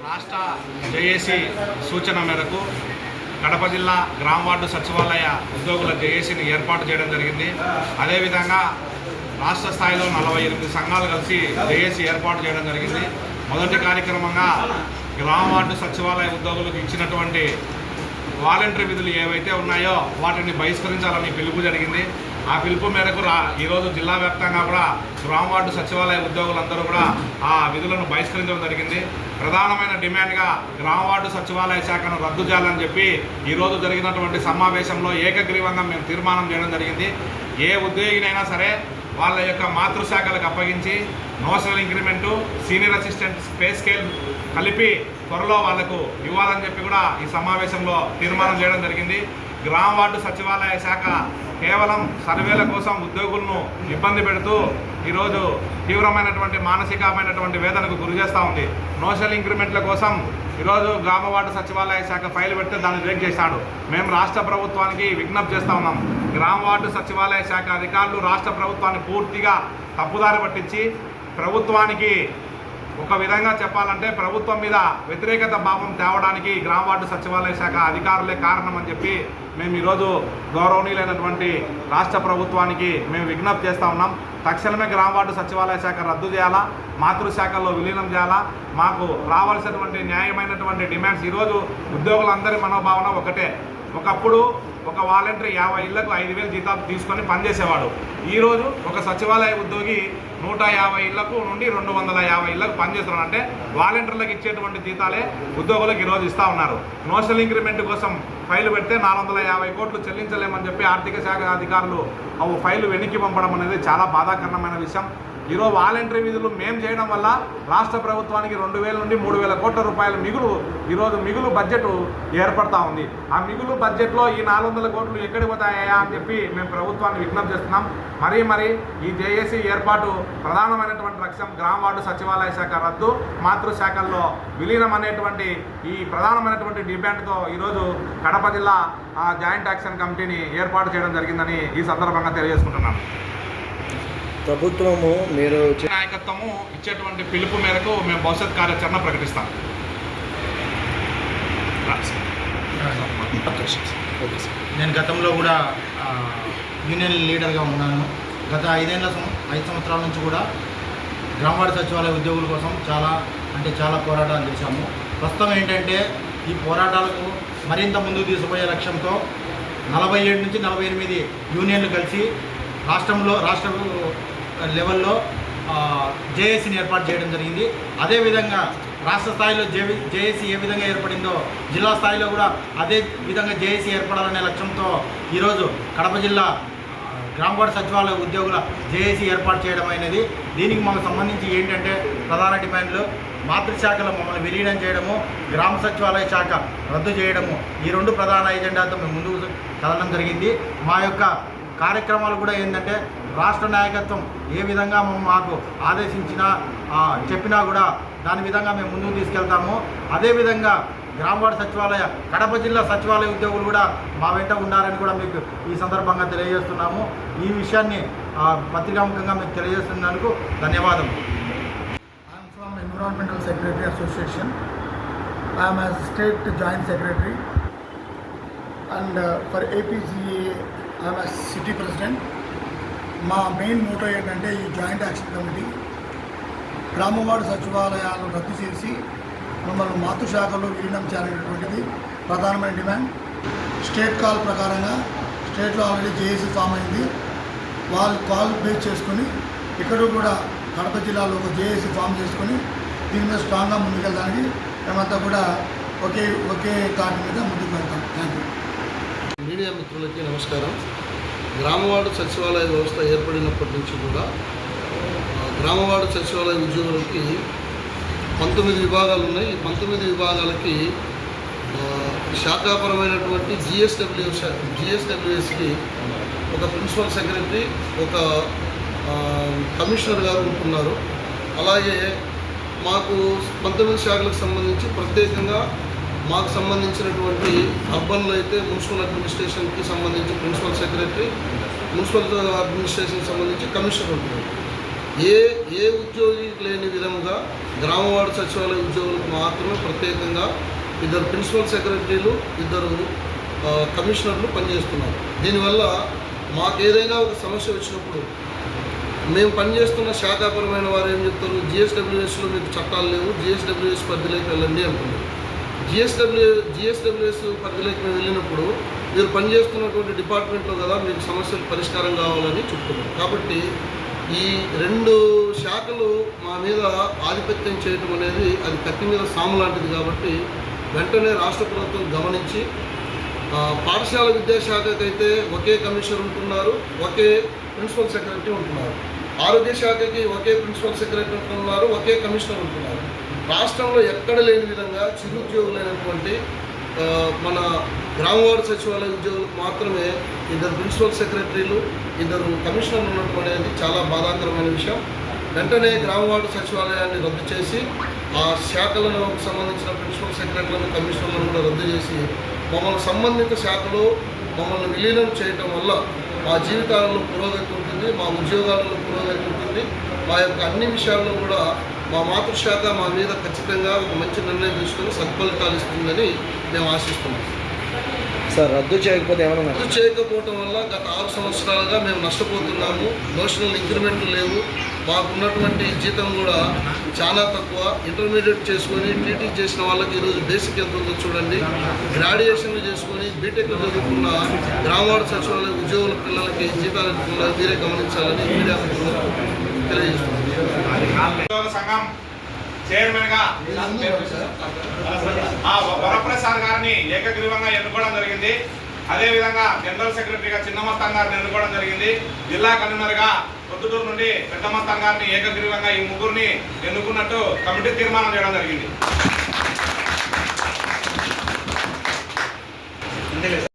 రాష్ట్ర జేఏసీ సూచన మేరకు కడప జిల్లా గ్రామ వార్డు సచివాలయ ఉద్యోగుల జేఏసీని ఏర్పాటు చేయడం జరిగింది. అదేవిధంగా రాష్ట్ర స్థాయిలో 48 సంఘాలు కలిసి జేఏసీ ఏర్పాటు చేయడం జరిగింది. మొదటి కార్యక్రమంగా గ్రామ వార్డు సచివాలయ ఉద్యోగులకు ఇచ్చినటువంటి వాలంటరీ విధులు ఏవైతే ఉన్నాయో వాటిని బహిష్కరించాలని పిలుపు జరిగింది. ఆ పిలుపు మేరకు ఈరోజు జిల్లా వ్యాప్తంగా కూడా గ్రామ వార్డు సచివాలయ ఉద్యోగులందరూ కూడా ఆ విధులను బహిష్కరించడం జరిగింది. ప్రధానమైన డిమాండ్గా గ్రామ వార్డు సచివాలయ శాఖను రద్దు చేయాలని చెప్పి ఈరోజు జరిగినటువంటి సమావేశంలో ఏకగ్రీవంగా మేము తీర్మానం చేయడం జరిగింది. ఏ ఉద్యోగినైనా సరే వాళ్ళ యొక్క మాతృశాఖలకు అప్పగించి notional increment, senior assistant pay scale కలిపి త్వరలో వాళ్లకు ఇవ్వాలని చెప్పి కూడా ఈ సమావేశంలో తీర్మానం చేయడం జరిగింది. గ్రామ వార్డు సచివాలయ శాఖ కేవలం సర్వేల కోసం ఉద్యోగులను ఇబ్బంది పెడుతూ ఈరోజు తీవ్రమైనటువంటి మానసికమైనటువంటి వేదనకు గురి చేస్తూ ఉంది. నోషనల్ ఇంక్రిమెంట్ల కోసం ఈరోజు గ్రామ వార్డు సచివాలయ శాఖ ఫైల్ పెడితే దాన్ని రేక్ చేశాడు. మేము రాష్ట్ర ప్రభుత్వానికి విజ్ఞప్తి చేస్తూ ఉన్నాం. గ్రామ వార్డు సచివాలయ శాఖ అధికారులు రాష్ట్ర ప్రభుత్వాన్ని పూర్తిగా తప్పుదారి పట్టించి ప్రభుత్వానికి ఒక విధంగా చెప్పాలంటే ప్రభుత్వం మీద వ్యతిరేకత భావం తేవడానికి గ్రామ వార్డు సచివాలయ శాఖ అధికారులే కారణం అని చెప్పి మేము ఈరోజు గౌరవనీయులైనటువంటి రాష్ట్ర ప్రభుత్వానికి మేము విజ్ఞప్తి చేస్తూ ఉన్నాం. తక్షణమే గ్రామ వార్డు సచివాలయ శాఖ రద్దు చేయాలా, మాతృశాఖల్లో విలీనం చేయాలా. మాకు రావాల్సినటువంటి న్యాయమైనటువంటి డిమాండ్స్ ఈరోజు ఉద్యోగులందరి మనోభావన ఒకటే. ఒకప్పుడు ఒక వాలంటరీ 50 ఇళ్లకు 5,000 జీతాలు తీసుకొని పనిచేసేవాడు. ఈరోజు ఒక సచివాలయ ఉద్యోగి 150 ఇళ్లకు నుండి 250 ఇళ్లకు పనిచేస్తున్నాడు. అంటే వాలంటీర్లకు ఇచ్చేటువంటి జీతాలే ఉద్యోగులకు ఈరోజు ఇస్తూ ఉన్నారు. నోషనల్ ఇంక్రిమెంట్ కోసం ఫైలు పెడితే 450 కోట్లు చెల్లించలేమని చెప్పి ఆర్థిక శాఖ అధికారులు ఫైలు వెనక్కి పంపడం అనేది చాలా బాధాకరమైన విషయం. ఈరోజు వాలంటరీ విధులు మేము చేయడం వల్ల రాష్ట్ర ప్రభుత్వానికి 2,000 నుండి 3,000 కోట్ల రూపాయల మిగులు బడ్జెట్ ఏర్పడతా ఉంది. ఆ మిగులు బడ్జెట్లో ఈ 400 కోట్లు ఎక్కడికి పోతాయా అని చెప్పి మేము ప్రభుత్వాన్ని విజ్ఞప్తి చేస్తున్నాం. మరి ఈ జేఏసీ ఏర్పాటు ప్రధానమైనటువంటి లక్ష్యం గ్రామ వార్డు సచివాలయ శాఖ రద్దు, మాతృశాఖల్లో విలీనం అనేటువంటి ఈ ప్రధానమైనటువంటి డిమాండ్తో ఈరోజు కడప జిల్లా జాయింట్ యాక్షన్ కమిటీని ఏర్పాటు చేయడం జరిగిందని ఈ సందర్భంగా తెలియజేసుకుంటున్నాను. ప్రభుత్వము మీరు నాయకత్వము ఇచ్చేటువంటి పిలుపు మేరకు మేము భవిష్యత్ కార్యాచరణ ప్రకటిస్తాం. నేను గతంలో కూడా యూనియన్ లీడర్గా ఉన్నాను. గత 5 సంవత్సరాల నుంచి కూడా గ్రామవార్డు సచివాలయ ఉద్యోగుల కోసం చాలా పోరాటాలు చేశాము. ప్రస్తుతం ఏంటంటే ఈ పోరాటాలకు మరింత ముందుకు తీసుకుపోయే లక్ష్యంతో 47 నుంచి 48 యూనియన్లు కలిసి రాష్ట్ర లెవెల్లో జేఏసీని ఏర్పాటు చేయడం జరిగింది. అదేవిధంగా రాష్ట్ర స్థాయిలో జేఏసీ ఏ విధంగా ఏర్పడిందో జిల్లా స్థాయిలో కూడా అదే విధంగా జేఏసీ ఏర్పడాలనే లక్ష్యంతో ఈరోజు కడప జిల్లా గ్రామ వార్డు సచివాలయ ఉద్యోగుల జేఏసీ ఏర్పాటు చేయడం అనేది. దీనికి మాకు సంబంధించి ఏంటంటే ప్రధాన డిమాండ్లు మాతృశాఖలో మమ్మల్ని విలీనం చేయడము, గ్రామ సచివాలయ శాఖ రద్దు చేయడము, ఈ 2 ప్రధాన ఎజెండాతో మేము ముందుకు కదలడం జరిగింది. మా యొక్క కార్యక్రమాలు కూడా ఏంటంటే రాష్ట్ర నాయకత్వం ఏ విధంగా మాకు చెప్పినా కూడా దాని విధంగా మేము ముందుకు తీసుకెళ్తాము. అదేవిధంగా గ్రామ వార్డు సచివాలయ కడప జిల్లా సచివాలయ ఉద్యోగులు కూడా మా వెంట ఉండాలని కూడా మీకు ఈ సందర్భంగా తెలియజేస్తున్నాము. ఈ విషయాన్ని పత్రికాముఖంగా మీకు తెలియజేస్తున్నందుకు ధన్యవాదాలు. I'm from environmental secretary association. I'm as state joint secretary and for APGA I'm as city president. మా మెయిన్ మోటో ఏంటంటే ఈ జాయింట్ యాక్షన్ కమిటీ గ్రామ వార్డు సచివాలయాలను రద్దు చేసి మమ్మల్ని మాతృశాఖలో విలీనం చేయాలనేటువంటిది ప్రధానమైన డిమాండ్. స్టేట్ కాల్ ప్రకారంగా స్టేట్లో ఆల్రెడీ జేఏసీ ఫామ్ అయింది. వాళ్ళు కాల్ బేస్ చేసుకొని ఇక్కడ కూడా కడప జిల్లాలో ఒక జేఏసీ ఫామ్ చేసుకొని దీని మీద స్ట్రాంగ్గా ముందుకెళ్ళడానికి మేమంతా కూడా ఒకే తాటి మీద ముందుకు వెళ్తాం. Thank you. మీడియా మిత్రులకి నమస్కారం. గ్రామవార్డు సచివాలయ వ్యవస్థ ఏర్పడినప్పటి నుంచి కూడా గ్రామవార్డు సచివాలయ ఉద్యోగులకి 19 విభాగాలు ఉన్నాయి. ఈ 19 విభాగాలకి శాఖాపరమైనటువంటి GSWSకి ఒక ప్రిన్సిపల్ సెక్రటరీ, ఒక కమిషనర్ గారు ఉంటున్నారు. అలాగే మాకు 19 శాఖలకు సంబంధించి ప్రత్యేకంగా మాకు సంబంధించినటువంటి అర్బన్లో అయితే మున్సిపల్ అడ్మినిస్ట్రేషన్కి సంబంధించి ప్రిన్సిపల్ సెక్రటరీ, మున్సిపల్ అడ్మినిస్ట్రేషన్కి సంబంధించి కమిషనర్ ఉంటుంది. ఏ ఉద్యోగి లేని విధంగా గ్రామ వార్డు సచివాలయ ఉద్యోగులకు మాత్రమే ప్రత్యేకంగా 2 ప్రిన్సిపల్ సెక్రటరీలు 2 కమిషనర్లు పనిచేస్తున్నారు. దీనివల్ల మాకు ఏదైనా ఒక సమస్య వచ్చినప్పుడు మేము పనిచేస్తున్న శాఖాపరమైన వారు ఏం చెప్తారు, జిఎస్డబ్ల్యూఎస్లో మీకు చట్టాలు లేవు, జిఎస్డబ్ల్యూఎస్ పరిధిలోకి వెళ్ళండి అంటున్నారు. జిఎస్డబ్ల్యూఎస్ పరిధిలోకి మేము వెళ్ళినప్పుడు మీరు పనిచేస్తున్నటువంటి డిపార్ట్మెంట్లో కదా మీకు సమస్యలు పరిష్కారం కావాలని చెప్తున్నారు. కాబట్టి ఈ 2 శాఖలు మా మీద ఆధిపత్యం చేయడం అనేది అది కత్తి మీద సాము లాంటిది. కాబట్టి వెంటనే రాష్ట్ర ప్రభుత్వం గమనించి పాఠశాల విద్యాశాఖకైతే ఒకే కమిషనర్ ఉంటున్నారు, ఒకే ప్రిన్సిపల్ సెక్రటరీ ఉంటున్నారు. ఆరోగ్య శాఖకి ఒకే ప్రిన్సిపల్ సెక్రటరీ ఉంటున్నారు, ఒకే కమిషనర్ ఉంటున్నారు. రాష్ట్రంలో ఎక్కడ లేని విధంగా చిరుద్యోగులైనటువంటి మన గ్రామ వార్డు సచివాలయ ఉద్యోగులకు మాత్రమే 2 ప్రిన్సిపల్ సెక్రటరీలు 2 కమిషనర్లు ఉండటం అనేది చాలా బాధాకరమైన విషయం. వెంటనే గ్రామ వార్డు సచివాలయాన్ని రద్దు చేసి ఆ శాఖలకు సంబంధించిన ప్రిన్సిపల్ సెక్రటరీలను కమిషనర్లను కూడా రద్దు చేసి మమ్మల్ని సంబంధిత శాఖలో మమ్మల్ని విలీనం చేయటం వల్ల మా జీవితాలలో పురోగతి ఉంటుంది, మా ఉద్యోగాలలో పురోగతి ఉంటుంది, మా యొక్క అన్ని విషయాల్లో కూడా మా మాతృశాఖ మా మీద ఖచ్చితంగా ఒక మంచి నిర్ణయం తీసుకొని సత్ఫలితాలు ఇస్తుందని మేము ఆశిస్తున్నాం. సార్ రద్దు చేయకపోతే ఏమైనా రద్దు చేయకపోవటం వల్ల గత 6 సంవత్సరాలుగా మేము నష్టపోతున్నాము. నోషనల్ ఇంక్రిమెంట్లు లేవు, మాకున్నటువంటి జీతం కూడా చాలా తక్కువ. ఇంటర్మీడియట్ చేసుకొని టీటీ చేసిన వాళ్ళకి ఈరోజు బేసిక్ ఎంత ఉందో చూడండి. గ్రాడ్యుయేషన్లు చేసుకొని బీటెక్లు చదువుకున్న గ్రామ వార్డు సచివాలయ ఉద్యోగుల పిల్లలకి జీతాలు ఎంత మీరే గమనించాలని మీడియా తెలియజేస్తున్నాను. ఉద్యోగ సంఘం చైర్మన్గా వరప్రసాద్ గారిని ఏకగ్రీవంగా ఎన్నుకోవడం జరిగింది. అదేవిధంగా జనరల్ సెక్రటరీగా చిన్నమస్తాన్ గారిని ఎన్నుకోవడం జరిగింది. జిల్లా కన్వీనర్గా పొద్దుటూరు నుండి పెద్దమస్తాన్ గారిని ఏకగ్రీవంగా ఈ 3 ఎన్నుకున్నట్టు కమిటీ తీర్మానం చేయడం జరిగింది.